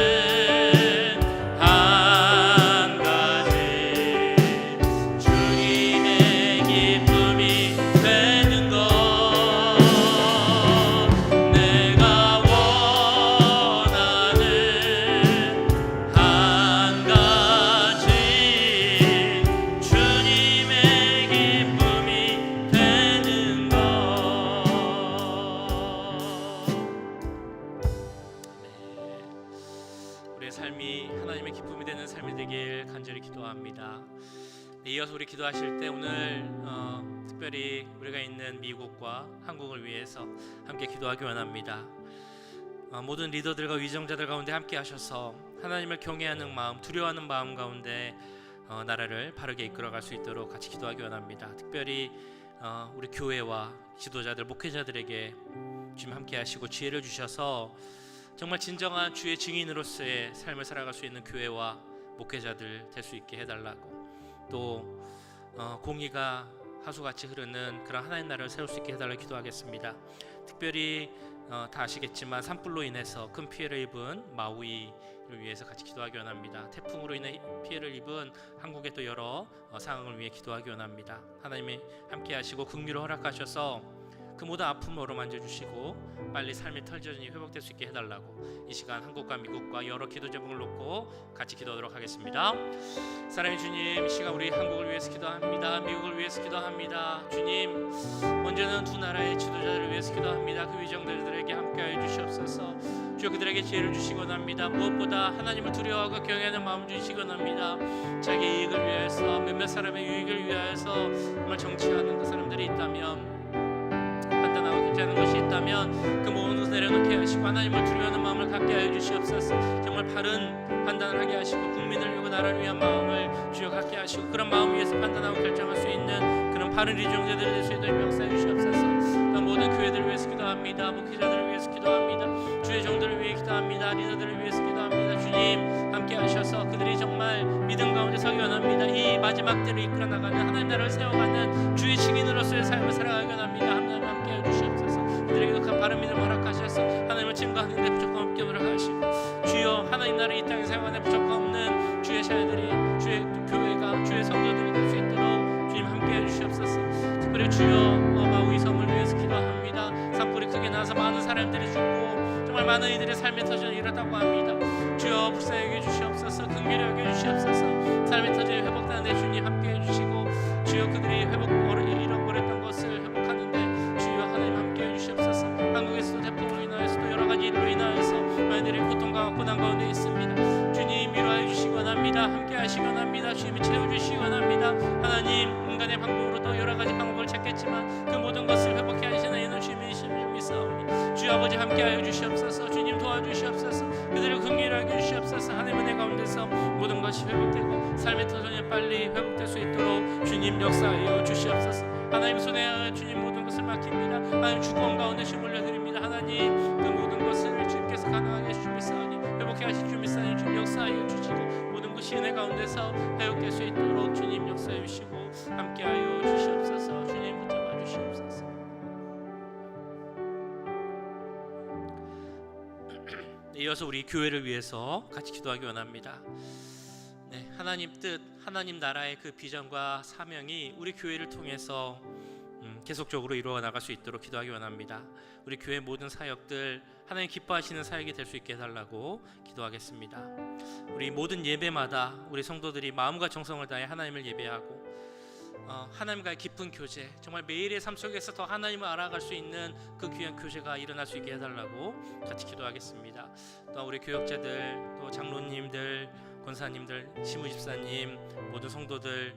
한 가지 주님의 기쁨이 되는 것. 내가 원하는 한 가지 주님의 기쁨이 되는 것. 우리의 삶이 하나님의 기쁨이 되는 삶이 되길 간절히 기도합니다. 이어서 우리 기도하실 때 오늘 특별히 우리가 있는 미국과 한국을 위해서 함께 기도하기 원합니다. 모든 리더들과 위정자들 가운데 함께 하셔서 하나님을 경외하는 마음, 두려워하는 마음 가운데 나라를 바르게 이끌어갈 수 있도록 같이 기도하기 원합니다. 특별히 우리 교회와 지도자들, 목회자들에게 주님 함께 하시고 지혜를 주셔서 정말 진정한 주의 증인으로서의 삶을 살아갈 수 있는 교회와 목회자들 될 수 있게 해달라고, 또 공의가 하수같이 흐르는 그런 하나님 나라를 세울 수 있게 해달라고 기도하겠습니다. 특별히 다 아시겠지만 산불로 인해서 큰 피해를 입은 마우이를 위해서 같이 기도하기 원합니다. 태풍으로 인해 피해를 입은 한국의 또 여러 상황을 위해 기도하기 원합니다. 하나님이 함께 하시고 긍휼을 허락하셔서 그 모든 아픔으로 만져주시고 빨리 삶의 털전이 회복될 수 있게 해달라고 이 시간 한국과 미국과 여러 기도 제목을 놓고 같이 기도하도록 하겠습니다. 사랑의 주님, 이 시간 우리 한국을 위해서 기도합니다. 미국을 위해서 기도합니다. 주님, 먼저는 두 나라의 지도자들을 위해서 기도합니다. 그 위정들에게 함께하여 주시옵소서. 주여 그들에게 지혜를 주시기 원합니다. 무엇보다 하나님을 두려워하고 경외하는 마음 주시기 원합니다. 자기 이익을 위해서, 몇몇 사람의 유익을 위하여서 정말 정치하는 그 사람들이 있다면, 판단하고 결정하는 것이 있다면 그 모든 것을 내려놓게 하시고 하나님을 두려워하는 마음을 갖게 하여 주시옵소서. 정말 바른 판단을 하게 하시고 국민을 위하고 나라를 위한 마음을 주여 갖게 하시고 그런 마음 위에서 판단하고 결정할 수 있는 그런 바른 리정자들이 될 수 있도록 역사해 주시옵소서. 모든 교회들을 위해서 기도합니다. 목회자들을 위해서 기도합니다. 주의 종들을 위해 기도합니다. 리더들을 위해서 기도합니다. 주님 함께 함께 하셔서 그들이 정말 믿음 가운데서 원합니다. 이 마지막 때를 이끌어 나가는 하나님 나라를 세워가는 주의 증인으로서의 삶을 살아가기 원합니다. 하나님 함께 해주시옵소서. 그들에게 독한 바른 믿음을 허락하셔서 하나님을 증거하는 데 부족함 없게 노력하시고 주여 하나님 나라를 이 땅에 세워가는 데 부족함 없는 주의 자녀들이 주의 교회가 주의 성도들이 될 수 있도록 주님 함께 해주시옵소서. 특별히 주여 마우이 섬을 위해서 기도합니다. 산불이 크게 나서 많은 사람들이 죽고 정말 많은 이들의 삶의 터전이 일어났다고 합니다. 주여 불쌍히 여겨주시옵소서. 긍휼히 여겨주시옵소서. 삶의 터전이 회복되는데 주님 함께 해주시고 주여 그들이 잃어버렸던 것을 회복하는데 주여 하나님 함께 해주시옵소서. 한국에서도 태풍으로 인하여서도 여러 가지 일로 인하여서 많이들이 고통과 고난 가운데 있습니다. 주님 위로해 주시기 원합니다. 함께 하시기 원합니다. 주님이 채워주시기 원합니다. 하나님 인간의 방법으로도 여러 가지 방법을 찾겠지만 그 모든 것을 회복해 하시는 이는 주님이심을 믿사오니 주여 아버지 함께하여 주시옵소서. 주님 도와주시옵소서. 그들을 긍휼하게 주시옵소서. 하나님의 은혜 가운데서 모든 것이 회복되고 삶의 터전이 빨리 회복될 수 있도록 주님 역사하여 주시옵소서. 하나님 손에 주님 모든 것을 맡깁니다. 하나님 주권 가운데 주님 올려드립니다. 하나님 그 모든 것을 주님께서 가능하게 해주실 믿사오니 회복해 하실 줄 믿사오니 주님 역사하여 주시고 모든 것이 은혜 가운데서 회복될 수 있도록 주님 역사해 주시고 함께하여 주시옵소서. 주님 붙잡아 주시옵소서. 이어서 우리 교회를 위해서 같이 기도하기 원합니다. 네, 하나님 뜻, 하나님 나라의 그 비전과 사명이 우리 교회를 통해서 계속적으로 이루어 나갈 수 있도록 기도하기 원합니다. 우리 교회 모든 사역들 하나님 기뻐하시는 사역이 될 수 있게 해달라고 기도하겠습니다. 우리 모든 예배마다 우리 성도들이 마음과 정성을 다해 하나님을 예배하고 하나님과의 깊은 교제, 정말 매일의 삶 속에서 더 하나님을 알아갈 수 있는 그 귀한 교제가 일어날 수 있게 해달라고 같이 기도하겠습니다. 또 우리 교역자들, 또 장로님들, 권사님들, 시무집사님, 모든 성도들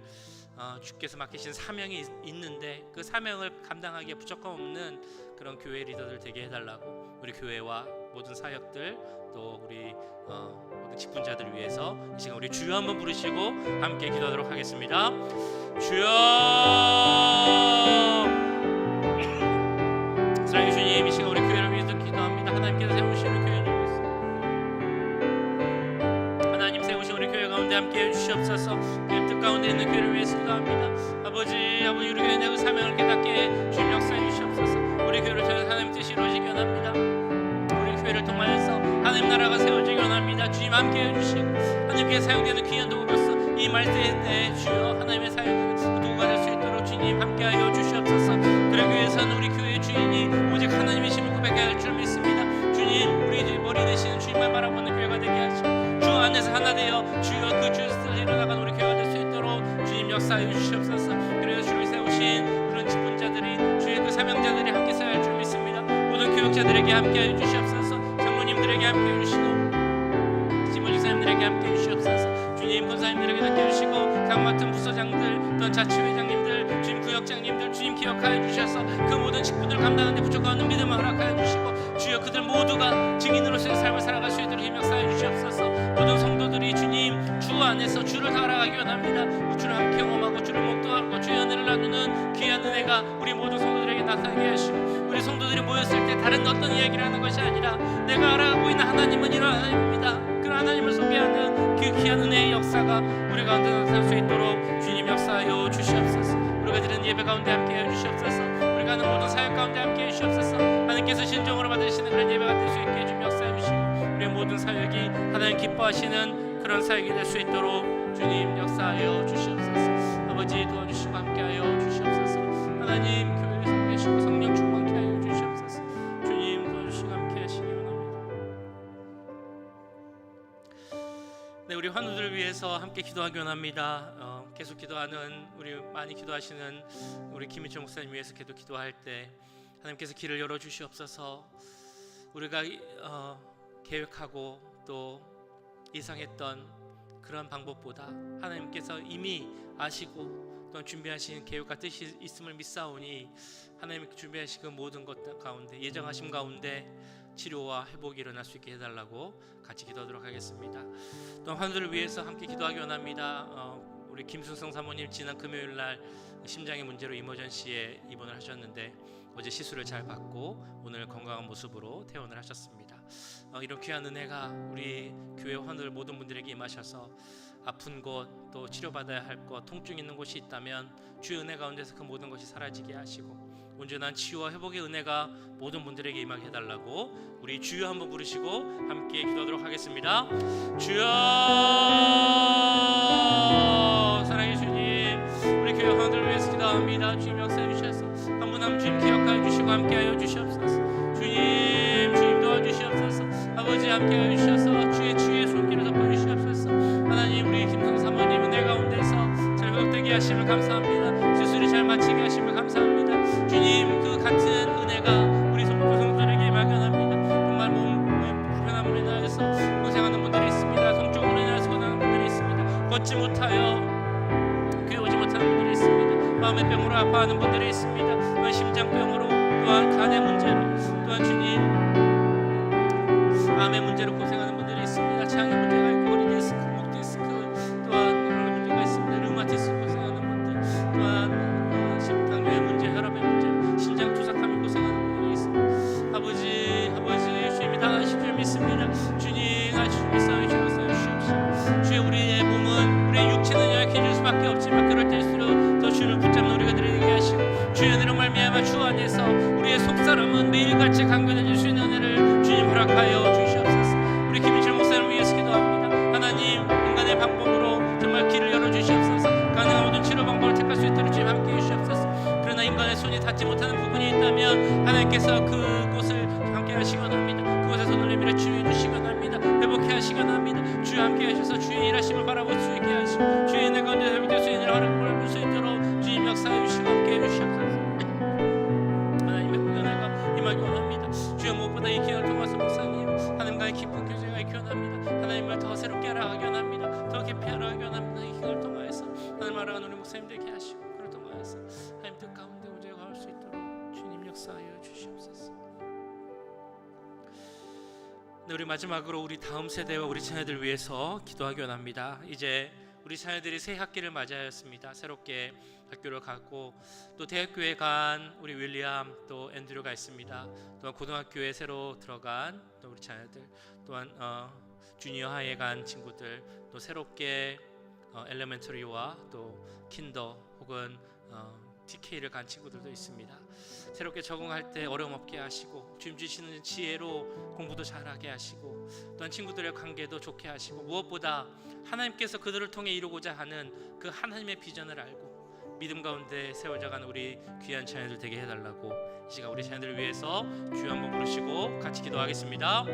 주께서 맡기신 사명이 있는데 그 사명을 감당하기에 부족함 없는 그런 교회 리더들 되게 해달라고 우리 교회와 모든 사역들 또 우리 모든 직분자들을 위해서 이 시간 우리 주여 한번 부르시고 함께 기도하도록 하겠습니다. 주여 사랑의 주님, 이 시간 우리 교회를 위해서 기도합니다. 하나님께서 세우신 우리 교회를 위해서 하나님 세우신 우리 교회 가운데 함께 해주시옵소서. 뜻 가운데 있는 교회를 위해서 기도합니다. 아버지 우리 교회 내 그 사명을 깨닫게 주님 역사해 주시옵소서. 우리 교회를 통해서 하나님 뜻이 이루어지기 원합니다. 우리 교회를 통하여서 하나님 나라가 세워지기 원합니다. 주님 함께 해주시고 하나님께 사용되는 귀한 도구로서 이 말세에 때 주여 하나님의 사용 도구가 될 수 있도록 주님 함께하여 주시옵소서. 그러기 위해서는 우리 교회의 주인이 오직 하나님이심을 고백할 줄 믿습니다. 주님 우리 머리 되시는 주님만 바라보는 교회가 되게 하시고 주 안에서 하나 되어 주여 그 주의 뜻을 이뤄나가는 우리 교회가 될 수 있도록 주님 역사하여 주시옵소서. 그래서 주를 세우신 그런 직분자들이 주의 그 사명자들이 함께 써야 할 줄 믿습니다. 모든 교역자들에게 함께하여 주시옵소서. 장로님들에게 함께해 주시고 지모지사님들에게 함께해 주시옵소서. 주님 권사님들에게 함께해 주시고 각 맡은 부서장들 또는 자치회장님들 주님 구역장님들 주님 기억하여 주셔서 그 모든 직분들을 감당하는 데 부족한 믿음을 허락하여 주시고 주여 그들 모두가 증인으로서의 삶을 살아갈 수 있도록 힘 역사해 주시옵소서. 모든 성도들이 주님 주 안에서 주를 살아가기 원합니다. 주를 함께 경험하고 주를 목도하고 주의 은혜를 나누는 귀한 은혜가 우리 모든 성도들에게 나타나게 하시고 우리 성도들이 모였을 때 다른 어떤 이야기를 하는 것이 아니라 내가 알아가고 있는 하나님은 이런 하나님입니다. 그런 하나님을 소개하는 그 귀한 은혜의 역사가 우리 가운데 나타날 수 있도록 주님 역사하여 주시옵소서. 우리가 드리는 예배 가운데 함께해 주시옵소서. 우리가 하는 모든 사역 가운데 함께해 주시옵소서. 하나님께서 신정으로 받으시는 그런 예배가 될 수 있게 주님 역사해 주시고 우리의 모든 사역이 하나님 기뻐하시는 그런 사역이 될 수 있도록 주님 역사하여 주시옵소서. 아버지 도와주시고 함께하여 주시옵소서. 하나님 교회에 서 계시고 성령 충만케 하여 주시옵소서. 주님 도와주시고 함께하시기 원합니다. 네, 우리 환우들을 위해서 함께 기도하기 원합니다. 계속 기도하는 우리 많이 기도하시는 우리 김인철 목사님 위해서 기도할 때 하나님께서 길을 열어 주시옵소서. 우리가 계획하고 또 예상했던 그런 방법보다 하나님께서 이미 아시고 또 준비하신 계획과 뜻이 있음을 믿사오니 하나님이 준비하신 그 모든 것 가운데 예정하심 가운데 치료와 회복이 일어날 수 있게 해달라고 같이 기도하도록 하겠습니다. 또 환우들을 위해서 함께 기도하기 원합니다. 우리 김순성 사모님 지난 금요일날 심장의 문제로 이머전시에 입원을 하셨는데 어제 시술을 잘 받고 오늘 건강한 모습으로 퇴원을 하셨습니다. 이런 귀한 은혜가 우리 교회 환우들 모든 분들에게 임하셔서 아픈 곳, 또 치료받아야 할 것, 통증 있는 곳이 있다면 주의 은혜 가운데서 그 모든 것이 사라지게 하시고 온전한 치유와 회복의 은혜가 모든 분들에게 임하게 해달라고 우리 주여 한번 부르시고 함께 기도하도록 하겠습니다. 주여, 사랑해 주님, 우리 교회 환우들을 위해서 기도합니다. 주님 역사해 주셔서 한 분 한 분 주님 기억하여 주시고 함께하여 주시옵소서. 주님 도와주시옵소서. 아버지 함께하여 주셔서 주의 손길을 덮어주시옵소서. 하나님, 우리 김성 사모님 은혜 가운데서 잘 회복되게 하심을 감사합니다. 수술이 잘 마치게 하심을 감사합니다. 주님, 그 같은 은혜가 우리 성도들에게 막연합니다. 정말 몸 불편함으로 인하여서 고생하는 분들이 있습니다. 통증으로 인하여서 고생하는 분들이 있습니다. 걷지 못하여 교회 오지 못하는 분들이 있습니다. 마음의 병으로 아파하는 분들이 있습니다. 또한 심장병으로, 또한 간의 문제로, 또한 주님 암의 문제로 고생하는 분들이 있습니다. 장의 문제가 있고 허리 디스크, 목 디스크, 또한 그런 문제가 있습니다. 류마티스 고생하는 분들, 또한 심장의 문제, 혈압의 문제, 심장 투석하며 고생하는 분들이 있습니다. 아버지 주님이 다 아실 줄 믿습니다. 주님 주님이 싸우셔서 주시옵시고, 주의 우리의 몸은, 우리의 육체는 연약해질 수밖에 없지만 그럴 때일수록 더 주를 붙잡는 우리가 되게 하시고, 주의 은혜로 말미암아 주 안에서 우리의 속사람은 매일같이 강건해질 수 있는 은혜를 주님 허락하여 주시옵소서. 우리 김인철 목사를 위해서 기도합니다. 하나님, 인간의 방법으로 정말 길을 열어주시옵소서. 가능한 모든 치료 방법을 택할 수 있도록 주님 함께해 주시옵소서. 그러나 인간의 손이 닿지 못하는 부분이 있다면 하나님께서 그곳을 함께 하시곤 합니다. 그곳에 손을 내밀어 치유해 주시곤 합니다. 회복해 하시곤 합니다. 주여 함께 하셔서 주의 일하심을 바라볼 수 있게 하시고, 주의 은혜 가운데 회복될 수 있는 허락을 볼 수 있도록 주님 역사해 주시고 함께해 주시옵소서. 하나님의 은혜가 임하기 원합니다. 주여, 무엇보다 이 기회를 통해서 목사님 하나님과의 깊은 교제가 있기 원합니다. 하나님을 더 새롭게 알아가기 원합니다. 더 깊이 알아가기 원합니다. 이 기회를 통해서 하나님 알아가는 우리 목사님 되게 하시고, 그를 통하여서 하나님 뜻 가운데 우리가 갈 수 있도록 주님 역사하여 주시옵소서. 네, 우리 마지막으로 우리 다음 세대와 우리 자녀들 위해서 기도하기 원합니다. 이제 우리 자녀들이 새 학기를 맞이하였습니다. 새롭게 학교를 갔고, 또 대학교에 간 우리 윌리엄, 또 앤드류가 있습니다. 또한 고등학교에 새로 들어간 또 우리 자녀들, 또한 주니어 하이에 간 친구들, 또 새롭게 엘레멘터리와 또 킨더 혹은 TK를 간 친구들도 있습니다. 새롭게 적응할 때 어려움 없게 하시고, 주님 주시는 지혜로 공부도 잘하게 하시고, 또한 친구들의 관계도 좋게 하시고, 무엇보다 하나님께서 그들을 통해 이루고자 하는 그 하나님의 비전을 알고 믿음 가운데 세워져가는 우리 귀한 자녀들 되게 해달라고 이 시간 우리 자녀들을 위해서 주여 한번 부르시고 같이 기도하겠습니다.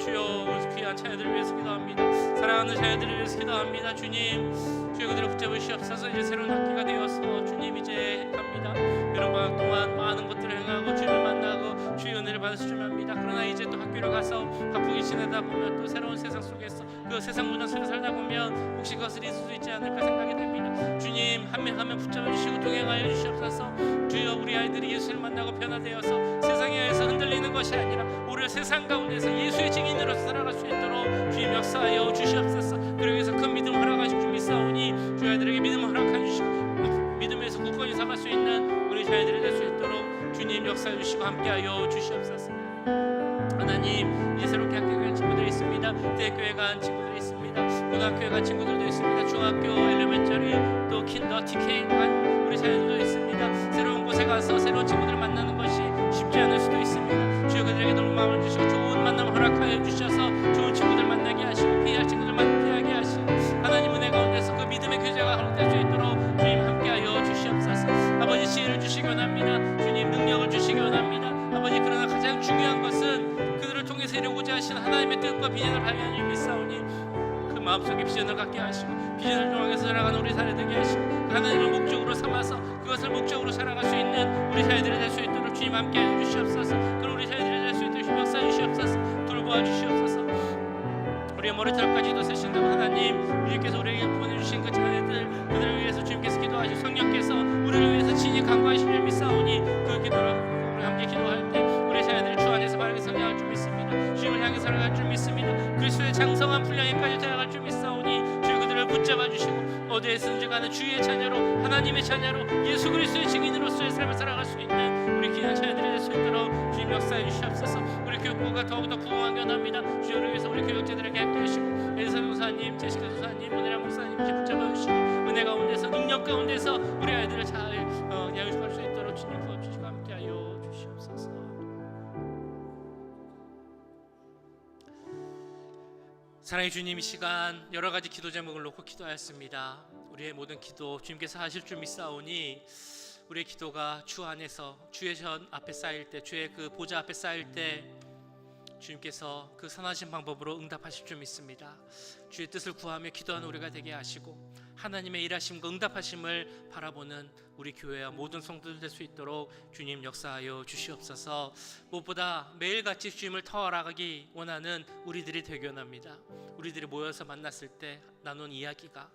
주여, 우리 귀한 자녀들을 위해서 기도합니다. 사랑하는 자녀들을 위해서 기도합니다. 주님, 주여 그들을 붙잡으시옵소서. 이제 새로운 학기가 되어서 주님 이제 갑니다. 여름 방학 동안 많은 것들을 행하고 주님을 만나고 주의 은혜를 받을 수 합니다. 그러나 이제 또 학교를 가서 바쁘게 지내다 보면 또 새로운 세상 속에서 그 세상 문화 속에 살다 보면 혹시 그것을 잊을 수 있지 않을까 생각이 됩니다. 주님, 한 명 한 명 붙잡아 주시고 동행하여 주시옵소서. 주여, 우리 아이들이 예수를 만나고 변화되어서 세상에 의해서 흔들리는 것이 아니라 오히려 세상 가운데서 예수의 증인으로서 살아갈 수 있도록 주님 역사하여 주시옵소서. 그러기 위해서 큰 믿음을 허락하시고 줄 믿사오니 주의 아이들에게 믿음을 허락해 주시고 믿음에서 굳건히 살아갈 수 있는 우리 자녀들이 될 수 있도록 주님 역사해 주시고 함께하여 주시옵소서. 하나님, 이제 새롭게 학교에 간 친구들이 있습니다. 대학교에 간 친구들이 있습니다. 고등학교에 간 친구들도 있습니다. 중학교, 엘레멘터리, 또 킨더, TK 간 우리 자녀들도 있습니다. 새로운 곳에 가서 새로운 친구들을 만나는 것이 쉽지 않을 수도 있습니다. 주여, 그들에게 넓은 마음을 주시고 좋은 만남 허락하여 주셔서 좋은 친구들 만나게 하시고 피할 친구들 피하게 하시고 하나님 은혜 가운데서 그 믿음의 교제가 허락될 수 있도록 주님 함께하여 주시옵소서. 아버지, 지혜를 주시기 원합니다. 주님, 능력을 주시기 원합니다. 아버지, 그러나 가장 중요한 것은 그들을 통해서 이루고자 하신 하나님의 뜻과 비전을 발견하니 믿사오니 그 마음속에 비전을 갖게 하시고 비전을 통해서 살아가는 우리 사례 되게 하시고 하나님을 목적으로 삼아서 그것을 목적으로 살아갈 수 있는 우리 사례들이 될 수 있도록 주님 함께하여 주시옵소서. 그런 우리 사례들이 될 수 있도록 주님 역사해 주시옵소서. 돌보아 주시옵소서. 우리의 머리털까지도 세신다고 하나님, 주님께서 우리에게 보내주신 그 자녀들, 그들을 위해서 주님께서 기도하시고 성령께서 우리를 위해서 친히 간구하시는 줄 믿사오니 그 기도를 우리 함께 기도할 때 우리 자녀들이 주 안에서 바르게 성장할 줄 믿습니다. 주님을 향해 살아갈 줄 믿습니다. 그리스도의 장성한 분량에까지 자라갈 줄 믿사오니 주여 그들을 붙잡아 주시고 어디에서든지 가는 주의 자녀로, 하나님의 자녀로, 예수 그리스도의 증인으로서의 삶을 살아갈 수 있는 우리 귀한 자녀들이 될 수 있도록 주님 역사 역사해 주시옵소서. 우리 교육부가 더욱더 부흥하기 원합니다. 주여를 위해서 우리 교육자들에게 함께 하시고 엘사 교사님, 제시카 교사님, 문혜랑 목사님 붙잡아 주시고 은혜 가운데서 능력 가운데서 우리 아이들을 잘 양육할 수 있도록 주님 도와주시고 함께하여 주시옵소서. 사랑의 주님, 이 시간 여러 가지 기도 제목을 놓고 기도하였습니다. 우리의 모든 기도 주님께서 하실 줄 믿사오니 우리의 기도가 주 안에서 주의 전 앞에 쌓일 때, 주의 그 보좌 앞에 쌓일 때 주님께서 그 선하신 방법으로 응답하실 줄 믿습니다. 주의 뜻을 구하며 기도하는 우리가 되게 하시고 하나님의 일하심과 응답하심을 바라보는 우리 교회와 모든 성도들 될 수 있도록 주님 역사하여 주시옵소서. 무엇보다 매일같이 주님을 더 알아가기 원하는 우리들이 되기 원합니다. 우리들이 모여서 만났을 때 나눈 이야기가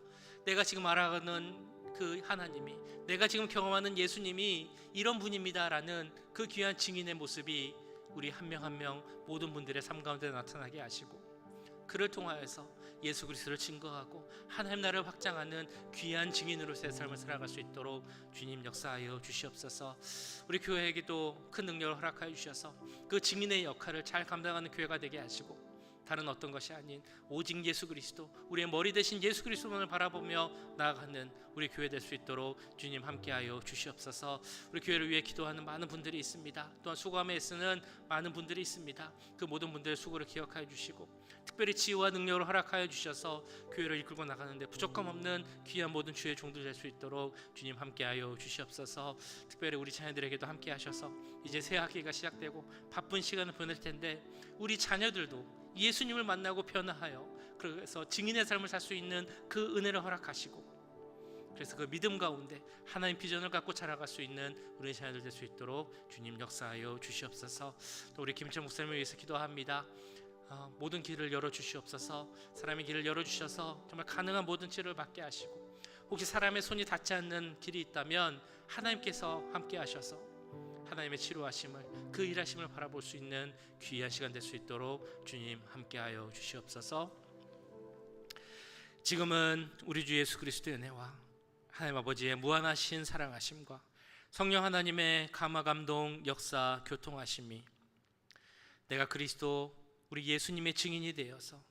내가 지금 알아가는 그 하나님이, 내가 지금 경험하는 예수님이 이런 분입니다라는 그 귀한 증인의 모습이 우리 한 명 한 명 모든 분들의 삶 가운데 나타나게 하시고 그를 통하여서 예수 그리스도를 증거하고 하나님 나라를 확장하는 귀한 증인으로서의 삶을 살아갈 수 있도록 주님 역사하여 주시옵소서. 우리 교회에게도 큰 능력을 허락하여 주셔서 그 증인의 역할을 잘 감당하는 교회가 되게 하시고 다른 어떤 것이 아닌 오직 예수 그리스도, 우리의 머리 대신 예수 그리스도만을 바라보며 나아가는 우리 교회 될 수 있도록 주님 함께하여 주시옵소서. 우리 교회를 위해 기도하는 많은 분들이 있습니다. 또한 수고함에 애쓰는 많은 분들이 있습니다. 그 모든 분들의 수고를 기억하여 주시고 특별히 지혜와 능력을 허락하여 주셔서 교회를 이끌고 나가는데 부족함 없는 귀한 모든 주의 종들 될 수 있도록 주님 함께하여 주시옵소서. 특별히 우리 자녀들에게도 함께하셔서 이제 새 학기가 시작되고 바쁜 시간을 보낼 텐데 우리 자녀들도 예수님을 만나고 변화하여 그래서 증인의 삶을 살 수 있는 그 은혜를 허락하시고 그래서 그 믿음 가운데 하나님 비전을 갖고 자라갈 수 있는 우리 자녀들 될 수 있도록 주님 역사하여 주시옵소서. 또 우리 김철 목사님을 위해서 기도합니다. 모든 길을 열어주시옵소서. 사람의 길을 열어주셔서 정말 가능한 모든 치료를 받게 하시고 혹시 사람의 손이 닿지 않는 길이 있다면 하나님께서 함께 하셔서 하나님의 치료하심을, 그 일하심을 바라볼 수 있는 귀한 시간 될 수 있도록 주님 함께하여 주시옵소서. 지금은 우리 주 예수 그리스도의 은혜와 하나님 아버지의 무한하신 사랑하심과 성령 하나님의 감화 감동 역사 교통하심이 내가 그리스도 우리 예수님의 증인이 되어서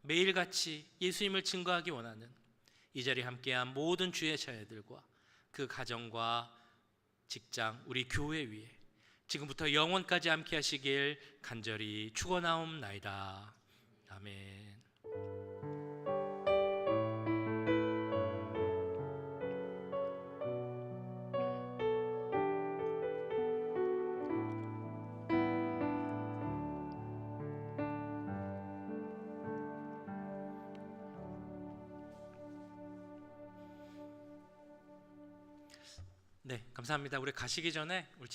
매일같이 예수님을 증거하기 원하는 이 자리에 함께한 모든 주의 자녀들과 그 가정과 직장, 우리 교회 위에 지금부터 영원까지 함께 하시길 간절히 축원하옵나이다. 아멘. 네, 감사합니다. 우리 가시기 전에 우리